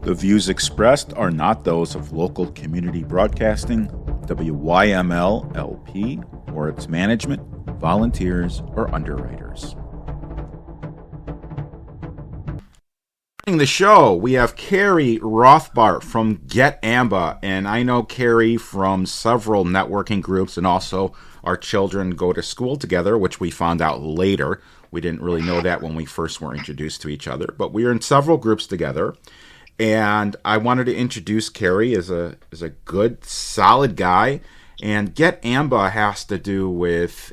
The views expressed are not those of local community broadcasting, WYML LP, or its management, volunteers, or underwriters. During the show, we have Carey Rothbardt from Get AMBA, and I know Carey from several networking groups, and also our children go to school together, which we found out later. We didn't really know that when we first were introduced to each other, but we are in several groups together. And I wanted to introduce Carey as a good, solid guy. And Get AMBA has to do with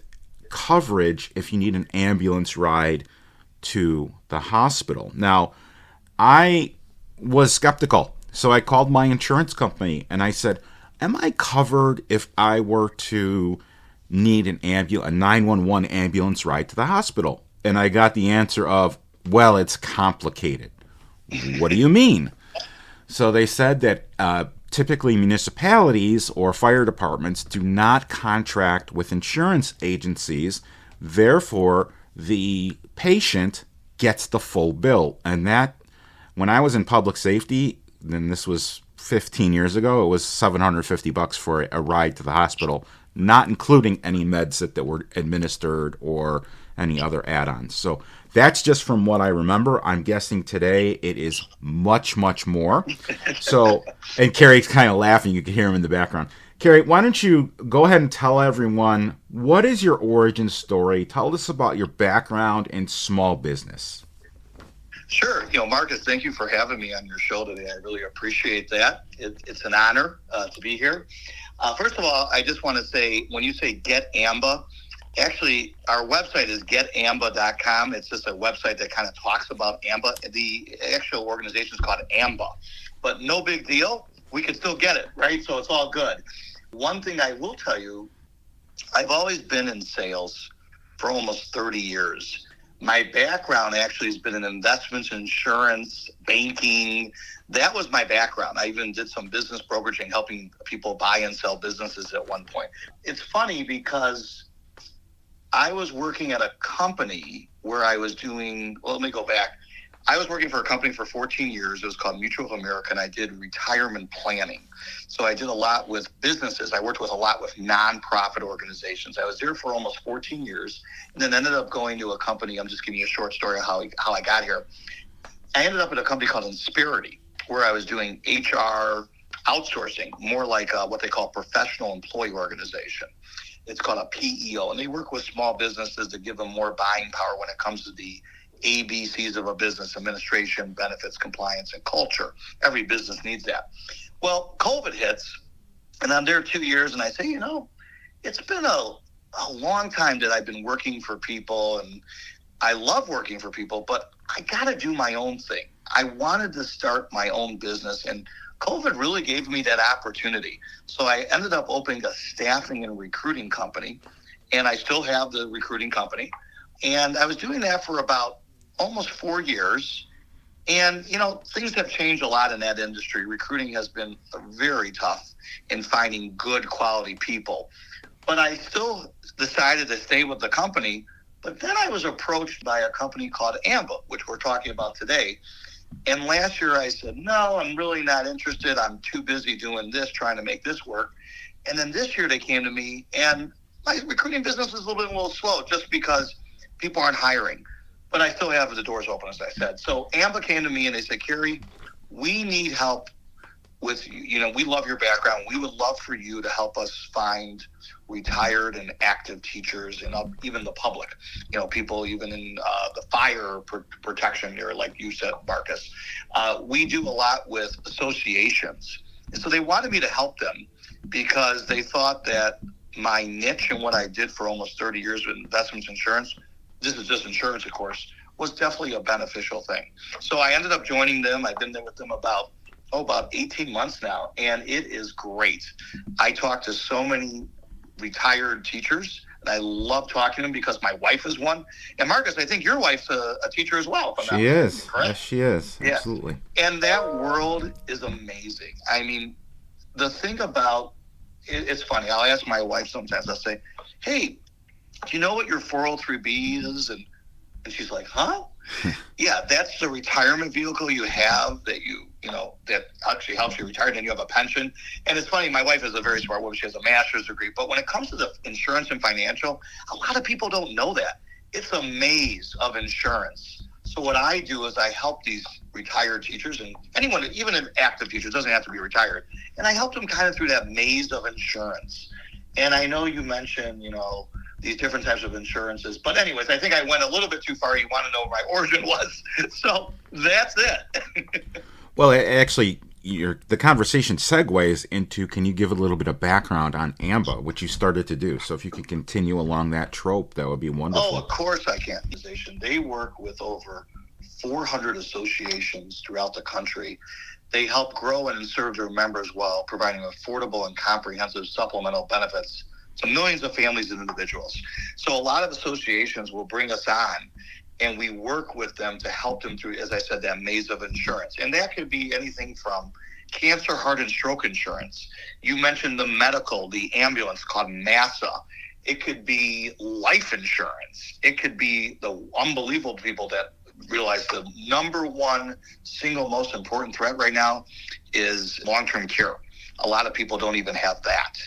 coverage if you need an ambulance ride to the hospital. Now, I was skeptical, so I called my insurance company and I said, am I covered if I were to need a 911 ambulance ride to the hospital? And I got the answer of, well, it's complicated. What do you mean? So they said that typically municipalities or fire departments do not contract with insurance agencies. Therefore, the patient gets the full bill. And that, when I was in public safety, then this was 15 years ago, it was $750 for a ride to the hospital, not including any meds that were administered or any other add-ons. So that's just from what I remember. I'm guessing today it is much, much more. So, and Carey's kind of laughing. You can hear him in the background. Carey, why don't you go ahead and tell everyone, what is your origin story? Tell us about your background in small business. Sure. Marcus, thank you for having me on your show today. I really appreciate that. It's an honor to be here. First of all, I just want to say, when you say Get AMBA, actually, our website is getamba.com. It's just a website that kind of talks about AMBA. The actual organization is called AMBA, but no big deal. We can still get it, right? So it's all good. One thing I will tell you, I've always been in sales for almost 30 years. My background actually has been in investments, insurance, banking. That was my background. I even did some business brokerage and helping people buy and sell businesses at one point. It's funny because I was working at a company where I was doing, well, let me go back. I was working for a company for 14 years. It was called Mutual of America, and I did retirement planning. So I did a lot with businesses. I worked with a lot with nonprofit organizations. I was there for almost 14 years, and then ended up going to a company. I'm just giving you a short story of how I got here. I ended up at a company called Insperity, where I was doing HR outsourcing, more like what they call professional employee organization. It's called a PEO, and they work with small businesses to give them more buying power when it comes to the ABCs of a business: administration, benefits, compliance, and culture. Every business needs that. Well, COVID hits, and I'm there 2 years, and I say, it's been a long time that I've been working for people, and I love working for people, but I got to do my own thing. I wanted to start my own business, and COVID really gave me that opportunity. So I ended up opening a staffing and recruiting company, and I still have the recruiting company. And I was doing that for about almost 4 years. And, things have changed a lot in that industry. Recruiting has been very tough in finding good quality people. But I still decided to stay with the company. But then I was approached by a company called AMBA, which we're talking about today. And last year I said, no, I'm really not interested. I'm too busy doing this, trying to make this work. And then this year they came to me, and my recruiting business is a little slow just because people aren't hiring. But I still have the doors open, as I said. So AMBA came to me and they said, Carey, we need help with, we love your background. We would love for you to help us find retired and active teachers and even the public, people even in the fire protection area, like you said, Marcus. We do a lot with associations. And so they wanted me to help them because they thought that my niche and what I did for almost 30 years with investments insurance, this is just insurance, of course, was definitely a beneficial thing. So I ended up joining them. I've been there with them about 18 months now, and it is great. I talk to so many retired teachers, and I love talking to them because my wife is one. And Marcus, I think your wife's a teacher as well. She is. Yes, she is. Yeah. Absolutely. And that world is amazing. I mean, the thing about it's funny. I'll ask my wife sometimes. I'll say, hey, do you know what your 403B is? And she's like, huh? Yeah, that's the retirement vehicle you have that you that actually helps you retire, and you have a pension. And it's funny, my wife is a very smart woman. She has a master's degree. But when it comes to the insurance and financial, a lot of people don't know that. It's a maze of insurance. So what I do is I help these retired teachers and anyone, even an active teacher, doesn't have to be retired. And I help them kind of through that maze of insurance. And I know you mentioned, these different types of insurances. But anyways, I think I went a little bit too far. You want to know what my origin was. So that's it. Well, actually, the conversation segues into, can you give a little bit of background on AMBA, which you started to do? So if you could continue along that trope, that would be wonderful. Oh, of course I can. They work with over 400 associations throughout the country. They help grow and serve their members while providing affordable and comprehensive supplemental benefits to millions of families and individuals. So a lot of associations will bring us on, and we work with them to help them through, as I said, that maze of insurance. And that could be anything from cancer, heart, and stroke insurance. You mentioned the medical, the ambulance called MASA. It could be life insurance. It could be the unbelievable people that realize the number one single most important threat right now is long-term care. A lot of people don't even have that.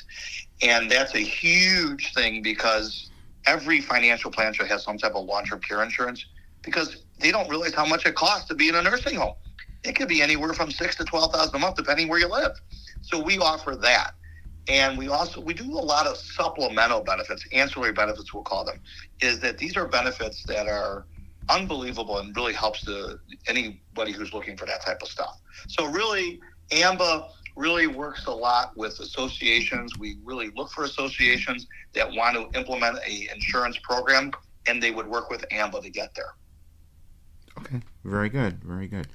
And that's a huge thing because every financial plan should have some type of long-term care insurance because they don't realize how much it costs to be in a nursing home. It could be anywhere from $6,000 to $12,000 a month, depending where you live. So we offer that. And we do a lot of supplemental benefits, ancillary benefits we'll call them, is that these are benefits that are unbelievable and really helps anybody who's looking for that type of stuff. So really, AMBA really works a lot with associations. We really look for associations that want to implement a insurance program, and they would work with AMBA to get there. Okay, very good, very good.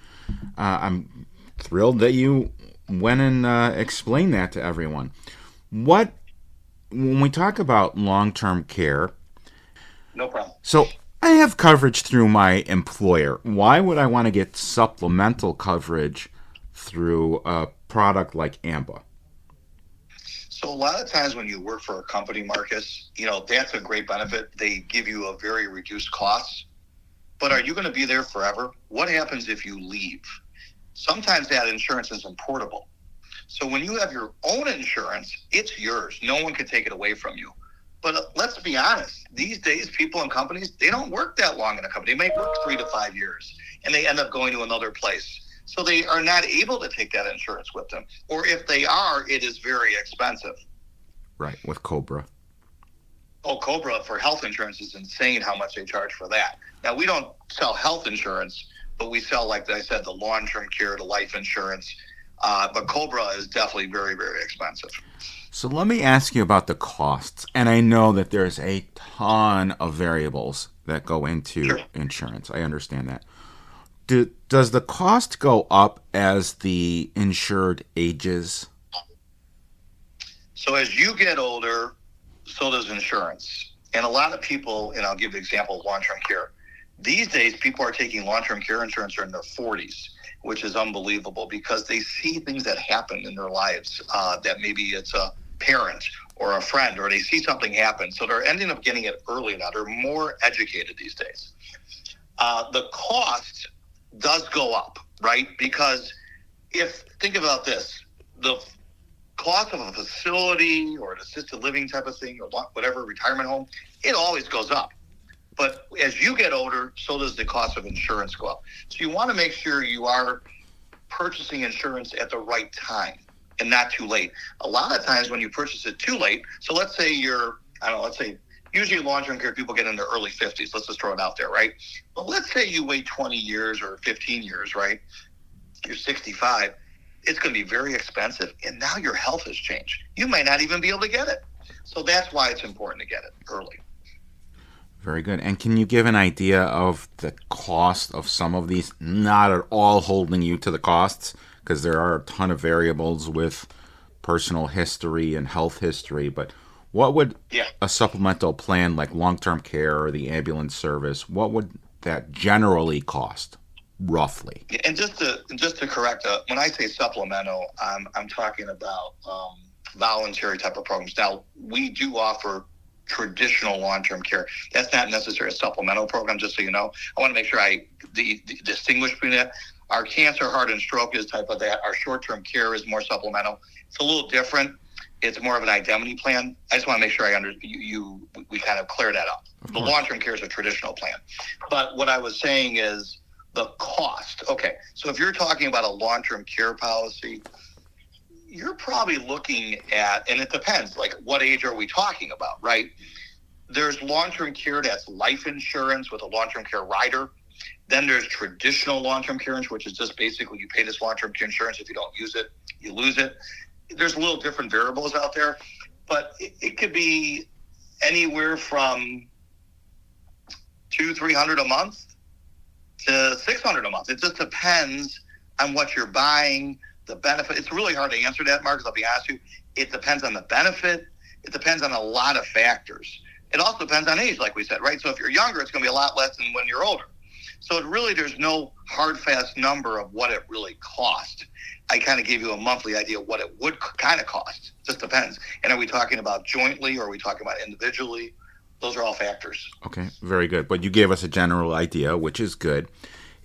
I'm thrilled that you went and explained that to everyone. When we talk about long-term care, no problem. So I have coverage through my employer. Why would I want to get supplemental coverage through a product like AMBA? So a lot of times when you work for a company, Marcus, that's a great benefit. They give you a very reduced cost. But are you going to be there forever? What happens if you leave? Sometimes that insurance isn't portable. So when you have your own insurance, it's yours. No one can take it away from you. But let's be honest. These days, people and companies, they don't work that long in a company. They may work 3 to 5 years, and they end up going to another place. So they are not able to take that insurance with them. Or if they are, it is very expensive. Right, with Cobra. Oh, Cobra for health insurance is insane how much they charge for that. Now, we don't sell health insurance, but we sell, like I said, the long-term care, the life insurance. But Cobra is definitely very, very expensive. So let me ask you about the costs. And I know that there's a ton of variables that go into insurance. I understand that. Does the cost go up as the insured ages? So as you get older, so does insurance. And a lot of people, and I'll give an example of long-term care. These days, people are taking long-term care insurance in their 40s, which is unbelievable because they see things that happen in their lives that maybe it's a parent or a friend or they see something happen. So they're ending up getting it early now. They're more educated these days. The cost does go up, right? Because think about this, the cost of a facility or an assisted living type of thing or whatever, retirement home, it always goes up. But as you get older, so does the cost of insurance go up. So you want to make sure you are purchasing insurance at the right time and not too late. A lot of times when you purchase it too late, so let's say usually long-term care people get in their early 50s. Let's just throw it out there, right? But let's say you wait 20 years or 15 years, right? You're 65. It's going to be very expensive, and now your health has changed. You might not even be able to get it. So that's why it's important to get it early. Very good. And can you give an idea of the cost of some of these? Not at all holding you to the costs, because there are a ton of variables with personal history and health history, but what would a supplemental plan like long-term care or the ambulance service, what would that generally cost, roughly? And just to correct, when I say supplemental, I'm talking about voluntary type of programs. Now, we do offer traditional long-term care. That's not necessarily a supplemental program, just so you know. I want to make sure I distinguish between that. Our cancer, heart, and stroke is type of that. Our short-term care is more supplemental. It's a little different. It's more of an indemnity plan. I just want to make sure we kind of clear that up. The long-term care is a traditional plan. But what I was saying is the cost. Okay, so if you're talking about a long-term care policy, you're probably looking at, and it depends, like what age are we talking about, right? There's long-term care that's life insurance with a long-term care rider. Then there's traditional long-term care insurance, which is just basically you pay this long-term care insurance. If you don't use it, you lose it. There's a little different variables out there, but it could be anywhere from $200-300 a month to $600 a month. It just depends on what you're buying, the benefit. It's really hard to answer that, Marcus. I'll be honest with you. It depends on the benefit. It depends on a lot of factors. It also depends on age, like we said, right? So if you're younger, it's going to be a lot less than when you're older. So there's no hard, fast number of what it really cost. I kind of gave you a monthly idea of what it would kind of cost. Just depends. And are we talking about jointly or are we talking about individually? Those are all factors. Okay, very good. But you gave us a general idea, which is good.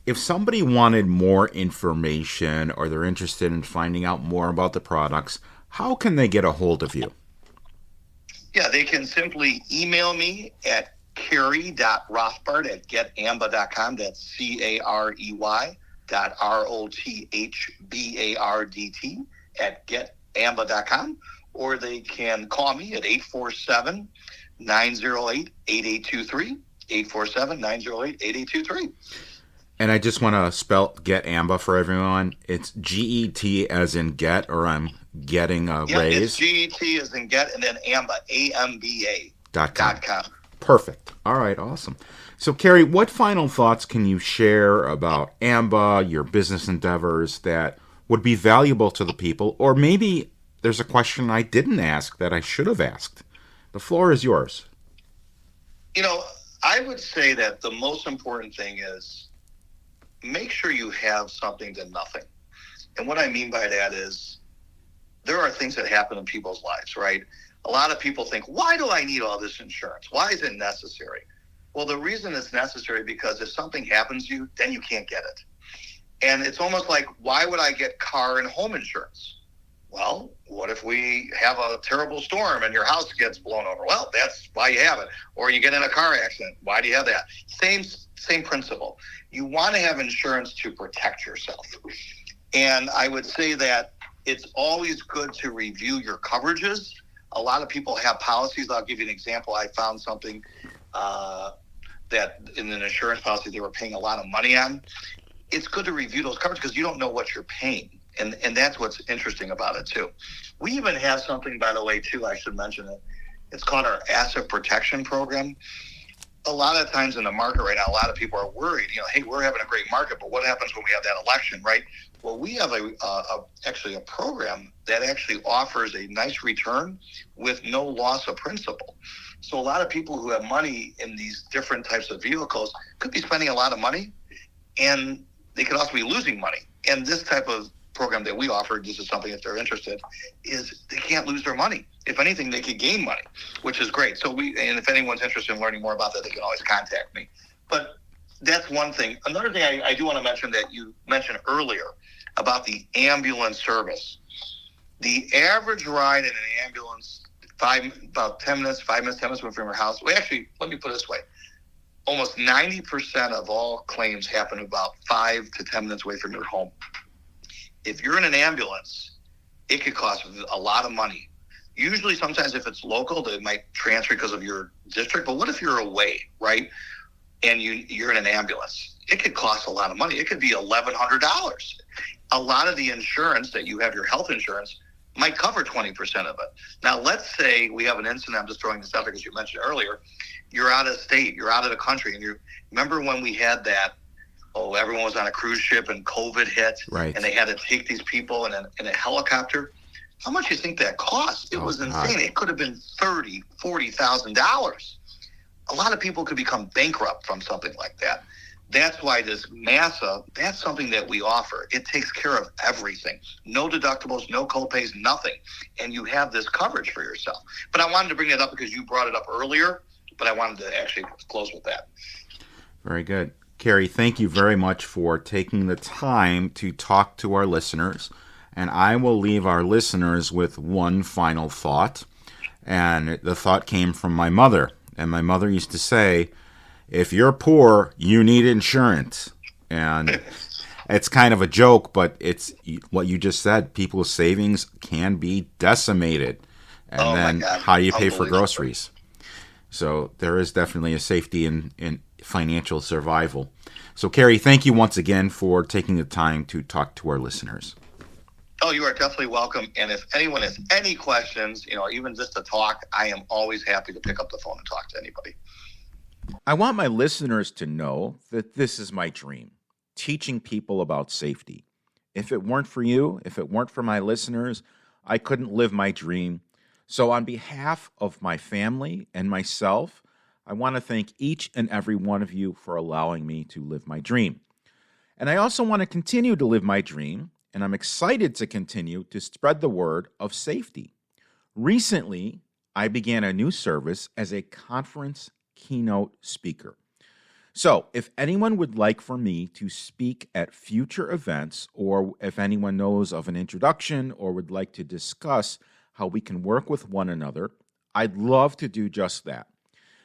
If somebody wanted more information or they're interested in finding out more about the products, how can they get a hold of you? Yeah, they can simply email me at carey.rothbardt@getamba.com. That's carey.rothbardt@getamba.com. Or they can call me at 847-908-8823. 847-908-8823. And I just want to spell Get AMBA for everyone. It's GET as in get, or I'm getting a raise. It's GET as in get, and then AMBA, AMBA.com. Perfect. All right, awesome. So, Carey, what final thoughts can you share about AMBA, your business endeavors that would be valuable to the people? Or maybe there's a question I didn't ask that I should have asked. The floor is yours. I would say that the most important thing is make sure you have something to nothing. And what I mean by that is there are things that happen in people's lives, right? A lot of people think, why do I need all this insurance? Why is it necessary? Well, the reason it's necessary because if something happens to you, then you can't get it. And it's almost like, why would I get car and home insurance? Well, what if we have a terrible storm and your house gets blown over? Well, that's why you have it. Or you get in a car accident. Why do you have that? Same principle. You want to have insurance to protect yourself. And I would say that it's always good to review your coverages. A lot of people have policies. I'll give you an example. I found something that in an insurance policy they were paying a lot of money on. It's good to review those coverages because you don't know what you're paying. And that's what's interesting about it, too. We even have something, by the way, too, I should mention it. It's called our Asset Protection Program. A lot of times in the market right now, a lot of people are worried, hey, we're having a great market, but what happens when we have that election, right? Well, we have actually a program that actually offers a nice return with no loss of principal. So a lot of people who have money in these different types of vehicles could be spending a lot of money, and they could also be losing money. And this type of program that we offer, this is something that they're interested, is they can't lose their money. If anything, they could gain money, which is great. So and if anyone's interested in learning more about that, they can always contact me. But that's one thing. Another thing I do want to mention that you mentioned earlier about the ambulance service. The average ride in an ambulance, 5 minutes from your house. Well, actually, let me put it this way. Almost 90% of all claims happen about 5 to 10 minutes away from your home. If you're in an ambulance, it could cost a lot of money. Usually, sometimes if it's local, they might transfer because of your district. But what if you're away, right? And you're in an ambulance? It could cost a lot of money. It could be $1,100. A lot of the insurance that you have, your health insurance, might cover 20% of it. Now, let's say we have an incident. I'm just throwing this out there because you mentioned earlier. You're out of state. You're out of the country. And you remember when we had that, everyone was on a cruise ship and COVID hit. Right. And they had to take these people in a helicopter. How much do you think that cost? It was insane. It could have been $30,000, $40,000. A lot of people could become bankrupt from something like that. That's why this MASA, that's something that we offer. It takes care of everything. No deductibles, no copays, nothing. And you have this coverage for yourself. But I wanted to bring that up because you brought it up earlier, but I wanted to actually close with that. Very good. Carey, thank you very much for taking the time to talk to our listeners. And I will leave our listeners with one final thought. And the thought came from my mother. And my mother used to say, if you're poor, you need insurance. And it's kind of a joke, but it's what you just said. People's savings can be decimated. And then how do you pay for groceries? So there is definitely a safety in financial survival. So, Carey, thank you once again for taking the time to talk to our listeners. Oh, you are definitely welcome. And if anyone has any questions, or even just to talk, I am always happy to pick up the phone and talk to anybody. I want my listeners to know that this is my dream, teaching people about safety. If it weren't for you, if it weren't for my listeners, I couldn't live my dream. So on behalf of my family and myself, I want to thank each and every one of you for allowing me to live my dream. And I also want to continue to live my dream, and I'm excited to continue to spread the word of safety. Recently, I began a new service as a conference keynote speaker. So if anyone would like for me to speak at future events, or if anyone knows of an introduction or would like to discuss how we can work with one another, I'd love to do just that.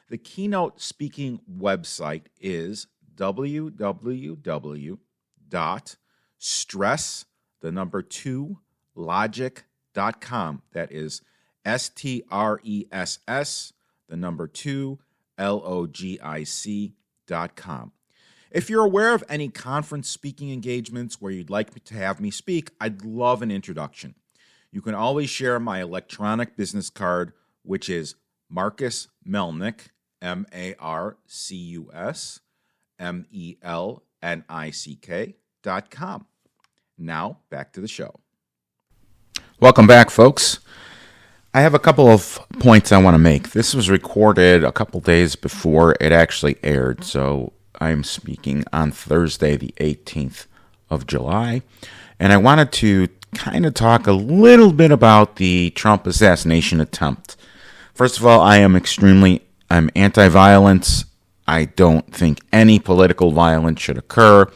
The keynote speaking website is www.stress2logic.com. That is STRESS2logic.com. If you're aware of any conference speaking engagements where you'd like to have me speak, I'd love an introduction. You can always share my electronic business card, which is Marcus Melnick, MarcusMelnick.com. Now, back to the show. Welcome back, folks. I have a couple of points I want to make. This was recorded a couple days before it actually aired, so I'm speaking on Thursday, the 18th of July, and I wanted to kind of talk a little bit about the Trump assassination attempt. First of all, I'm anti-violence. I don't think any political violence should occur.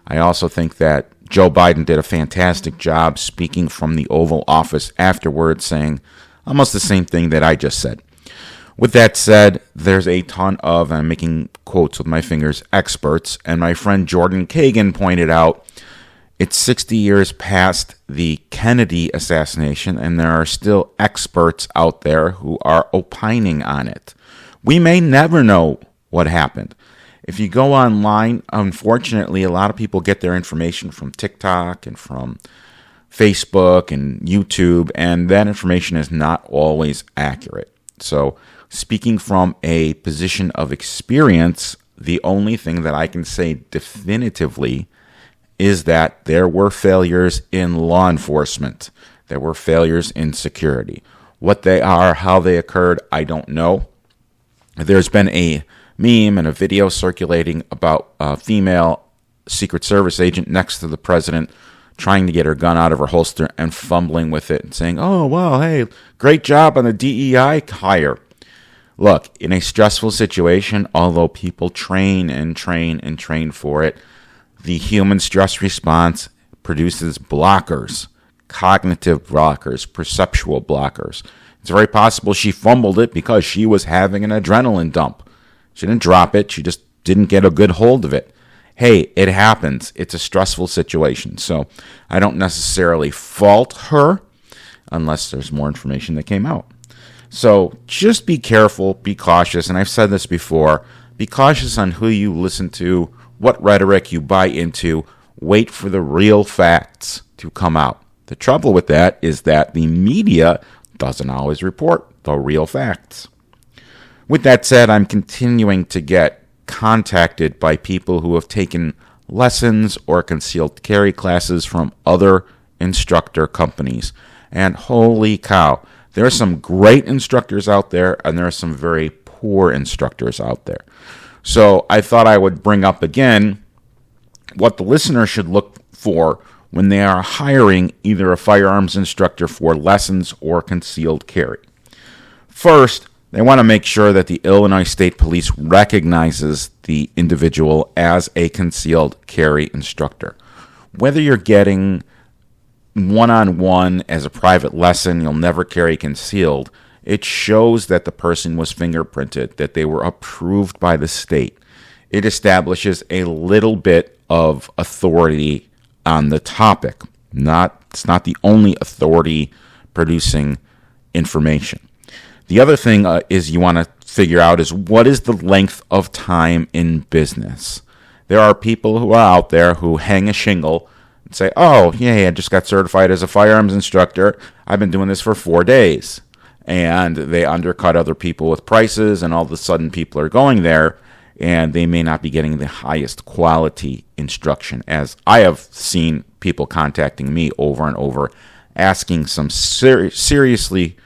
I also think that Joe Biden did a fantastic job speaking from the Oval Office afterwards, saying almost the same thing that I just said. With that said, there's a ton of, I'm making quotes with my fingers, experts, and my friend Jordan Kagan pointed out it's 60 years past the Kennedy assassination, and there are still experts out there who are opining on it. We may never know what happened. If you go online, unfortunately, a lot of people get their information from TikTok and from Facebook and YouTube, and that information is not always accurate. So, speaking from a position of experience, the only thing that I can say definitively is that there were failures in law enforcement. There were failures in security. What they are, how they occurred, I don't know. There's been a meme and a video circulating about a female Secret Service agent next to the president trying to get her gun out of her holster and fumbling with it and saying, oh, well, hey, great job on the DEI hire. Look, in a stressful situation, although people train for it, the human stress response produces blockers, cognitive blockers, perceptual blockers. It's very possible she fumbled it because she was having an adrenaline dump. She didn't drop it. She just didn't get a good hold of it. Hey, it happens. It's a stressful situation. So I don't necessarily fault her unless there's more information that came out. So just be careful, be cautious. And I've said this before, be cautious on who you listen to, what rhetoric you buy into. Wait for the real facts to come out. The trouble with that is that the media doesn't always report the real facts. With that said, I'm continuing to get contacted by people who have taken lessons or concealed carry classes from other instructor companies. And holy cow, there are some great instructors out there, and there are some very poor instructors out there. So I thought I would bring up again what the listener should look for when they are hiring either a firearms instructor for lessons or concealed carry. First, They want to make sure that the Illinois State Police recognizes the individual as a concealed carry instructor. Whether you're getting one-on-one as a private lesson, you'll never carry concealed, it shows that the person was fingerprinted, that they were approved by the state. It establishes a little bit of authority on the topic. It's not the only authority producing information. The other thing is you want to figure out is what is the length of time in business. There are people who are out there who hang a shingle and say, oh, yeah, I just got certified as a firearms instructor. I've been doing this for 4 days. And they undercut other people with prices, and all of a sudden people are going there, and they may not be getting the highest quality instruction, as I have seen people contacting me over and over, asking some seriously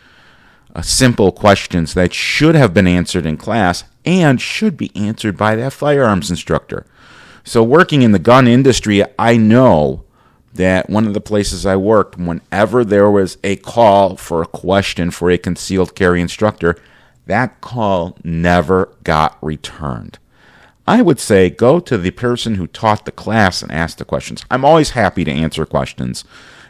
simple questions that should have been answered in class and should be answered by that firearms instructor. So working in the gun industry, I know that one of the places I worked, whenever there was a call for a question for a concealed carry instructor, that call never got returned. I would say go to the person who taught the class and ask the questions. I'm always happy to answer questions.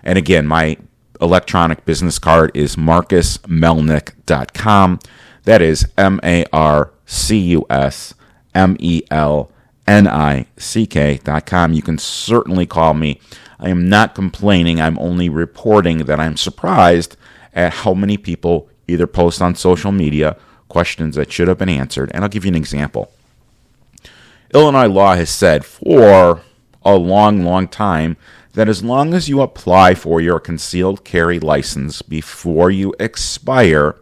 And again, my electronic business card is marcusmelnick.com. That is marcusmelnick.com. You can certainly call me. I am not complaining. I'm only reporting that I'm surprised at how many people either post on social media questions that should have been answered. And I'll give you an example. Illinois law has said for a long, long time that as long as you apply for your concealed carry license before you expire,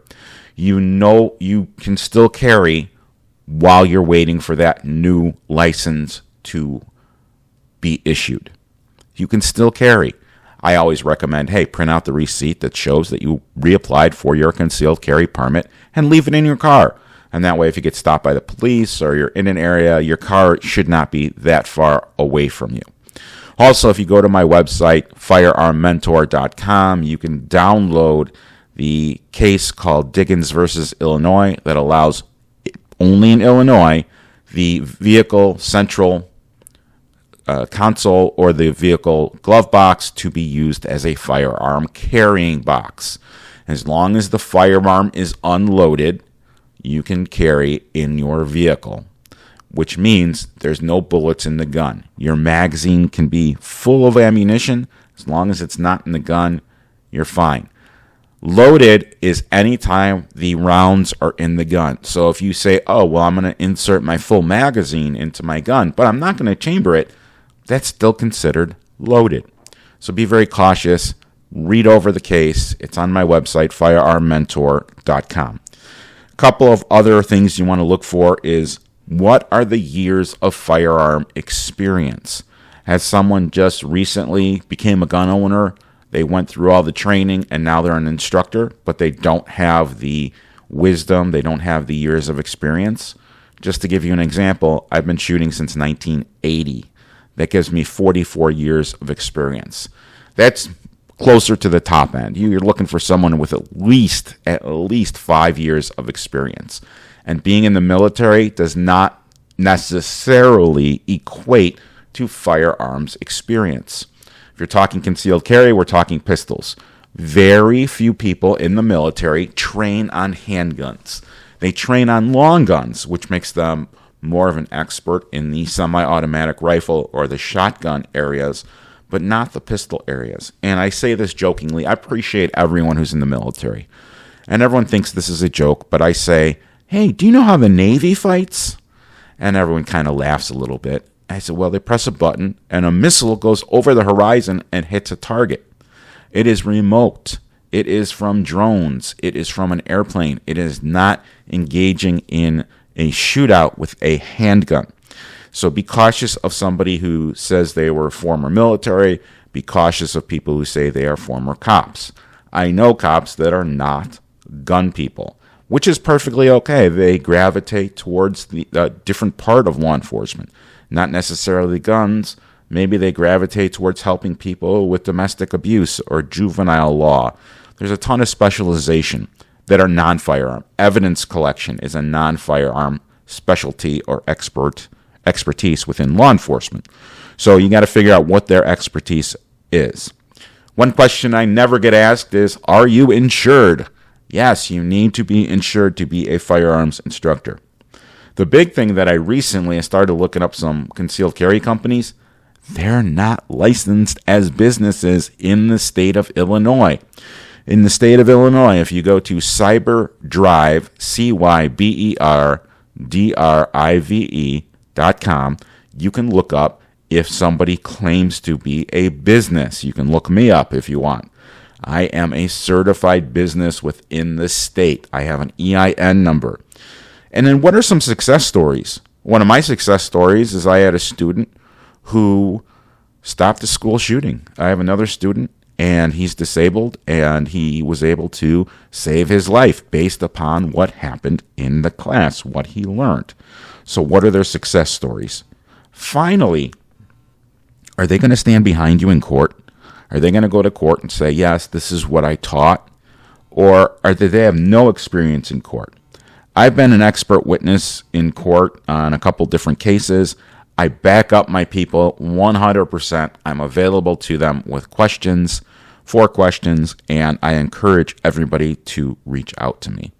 you know you can still carry while you're waiting for that new license to be issued. You can still carry. I always recommend, hey, print out the receipt that shows that you reapplied for your concealed carry permit and leave it in your car. And that way, if you get stopped by the police or you're in an area, your car should not be that far away from you. Also, if you go to my website, firearmmentor.com, you can download the case called Diggins versus Illinois that allows, only in Illinois, the vehicle central console or the vehicle glove box to be used as a firearm carrying box. As long as the firearm is unloaded, you can carry in your vehicle, which means there's no bullets in the gun. Your magazine can be full of ammunition. As long as it's not in the gun, you're fine. Loaded is anytime the rounds are in the gun. So if you say, oh, well, I'm going to insert my full magazine into my gun, but I'm not going to chamber it, that's still considered loaded. So be very cautious. Read over the case. It's on my website, firearmmentor.com. A couple of other things you want to look for is, what are the years of firearm experience? Has someone just recently became a gun owner, they went through all the training, and now they're an instructor, but they don't have the wisdom, they don't have the years of experience? Just to give you an example, I've been shooting since 1980. That gives me 44 years of experience. That's closer to the top end. You're looking for someone with at least 5 years of experience. And being in the military does not necessarily equate to firearms experience. If you're talking concealed carry, we're talking pistols. Very few people in the military train on handguns. They train on long guns, which makes them more of an expert in the semi-automatic rifle or the shotgun areas, but not the pistol areas. And I say this jokingly. I appreciate everyone who's in the military. And everyone thinks this is a joke, but I say, hey, do you know how the Navy fights? And everyone kind of laughs a little bit. I said, well, they press a button and a missile goes over the horizon and hits a target. It is remote. It is from drones. It is from an airplane. It is not engaging in a shootout with a handgun. So be cautious of somebody who says they were former military. Be cautious of people who say they are former cops. I know cops that are not gun people, which is perfectly okay. They gravitate towards the different part of law enforcement, not necessarily guns. Maybe they gravitate towards helping people with domestic abuse or juvenile law. There's a ton of specialization. that are non-firearm. Evidence collection is a non-firearm specialty or expertise within law enforcement. So you got to figure out what their expertise is. One question I never get asked is, are you insured? Yes, you need to be insured to be a firearms instructor. The big thing that I recently started looking up some concealed carry companies, they're not licensed as businesses in the state of Illinois. In the state of Illinois, if you go to cyberdrive, cyberdrive.com, you can look up if somebody claims to be a business. You can look me up if you want. I am a certified business within the state. I have an EIN number. And then what are some success stories? One of my success stories is I had a student who stopped a school shooting. I have another student, and he's disabled, and he was able to save his life based upon what happened in the class, what he learned. So what are their success stories? Finally, are they going to stand behind you in court? Are they going to go to court and say, yes, this is what I taught? Or do they have no experience in court? I've been an expert witness in court on a couple different cases. I back up my people 100%. I'm available to them with questions, and I encourage everybody to reach out to me.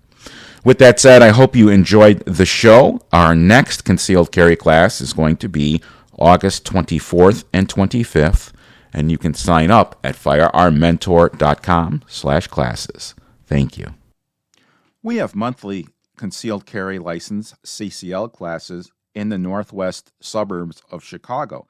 With that said, I hope you enjoyed the show. Our next concealed carry class is going to be August 24th and 25th, and you can sign up at firearmmentor.com/classes. Thank you. We have monthly concealed carry license CCL classes in the northwest suburbs of Chicago.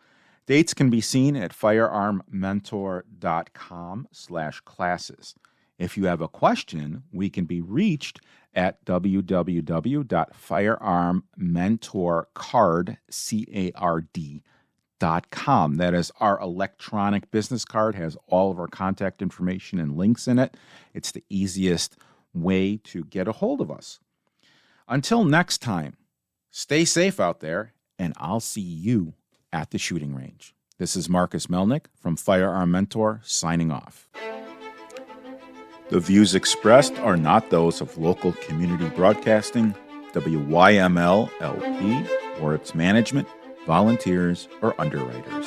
Dates can be seen at firearmmentor.com/classes. If you have a question, we can be reached at www.firearmmentorcard.com. That is our electronic business card, has all of our contact information and links in it. It's the easiest way to get a hold of us. Until next time, stay safe out there, and I'll see you at the shooting range. This is Marcus Melnick from Firearm Mentor signing off. The views expressed are not those of local community broadcasting, WYML LP, or its management, volunteers, or underwriters.